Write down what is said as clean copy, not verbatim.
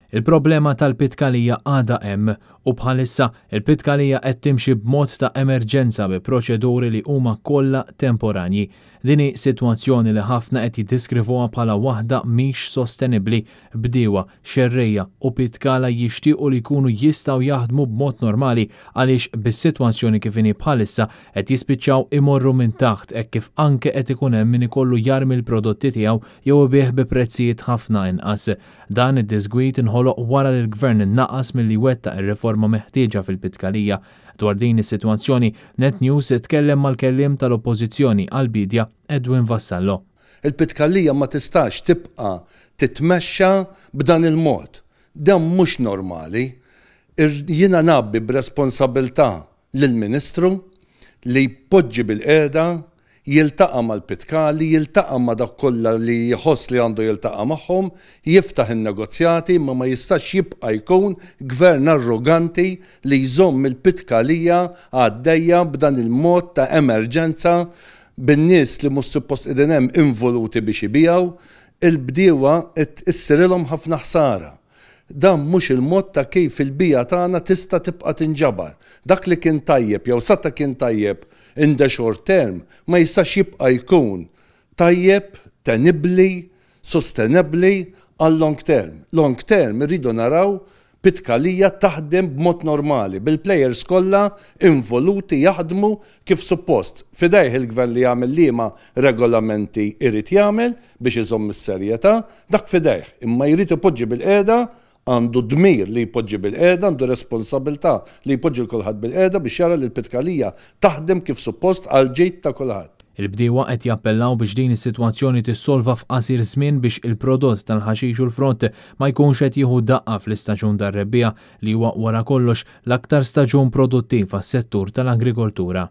Il-problema tal-pitkalija għadha hemm u bħalissa il-pitkalija qed timxi b'mod ta' emerġenza bi proċeduri li huma kollha temporanji. Din hi sitwazzjoni li ħafna qed jiddiskrivuha bħala waħda mhix sostenibbli. Bdiewa, xerrejja u pitkala jixtiequ li jkunu jistgħu jaħdmu b'mod normali għaliex bis-sitwazzjoni kif inhi bħalissa qed jispiċċaw imorru minn taħt hekk kif anke qed ikun hemm min ikollu jarmi l-prodotti tiegħu jew ibih bi prezzijiet ħafna inqas. Dan id-disgwit inħoloq wara li l-Gvern innaqas milli wettaq ir-riforma meħtieġa fil-pitkalija. Dwar din is-sitwazzjoni, Net News tkellem mal-kelliem tal-Oppożizzjoni għall-Bidja Edwin Vassallo. Il-pitkalija ma tistax tibqa' titmexxa b'dan il-mod. Dan mhux normali. Jiena nabbi b'responsabilità lill-Ministru li jpoġġi bil-qiegħda jiltaqa' mal-pitkali, jiltaqa' ma' dak kollha li jħoss li għandu jiltaqa' magħhom, jiftaħ in-negozjati ma jistax jibqa' jkun gvern arroganti li jżomm il-pitkalija għaddejja b'dan il-mod ta' emerġenza bin-nies li mhux suppost qegħdin hemm involuti biex ibijaw, il-bdiewa isserilhom ħafna ħsara. Dan mhux il-mod ta' kif il-bija tagħna tista' tibqa' tinġabar. Dak li kien tajjeb jew satta kien tajjeb in the short term ma jistax jibqa' jkun tajjeb, tenibbli, sostenibbli għal long term. Long term irridu naraw pitkalija taħdem b'mod normali, bil-plejers kollha involuti jaħdmu kif suppost. Fidejh il-gvern li jagħmel liema regolamenti jrid jagħmel biex iżomm is-serjetà, dak fidejh, imma jrid ipoġġi bil-qiegħda għandu dmir li jpoġġi bil-qiegħda, għandu responsabilità li jpoġġi l-kulħadd bil-qiegħda biex jara li l-pitkalija taħdem kif suppost għal ġejt ta' kulħadd. Il-bdiewa qed jappellaw biex din is-sitwazzjoni tissolva f'qasir żmien biex il-prodott tal-ħaxix u l-frott ma jkunx qed jieħu daqqa fl-istaġun tar-rebbieħ li huwa wara kollox l-aktar staġun produttiv għas-settur tal-agrikoltura.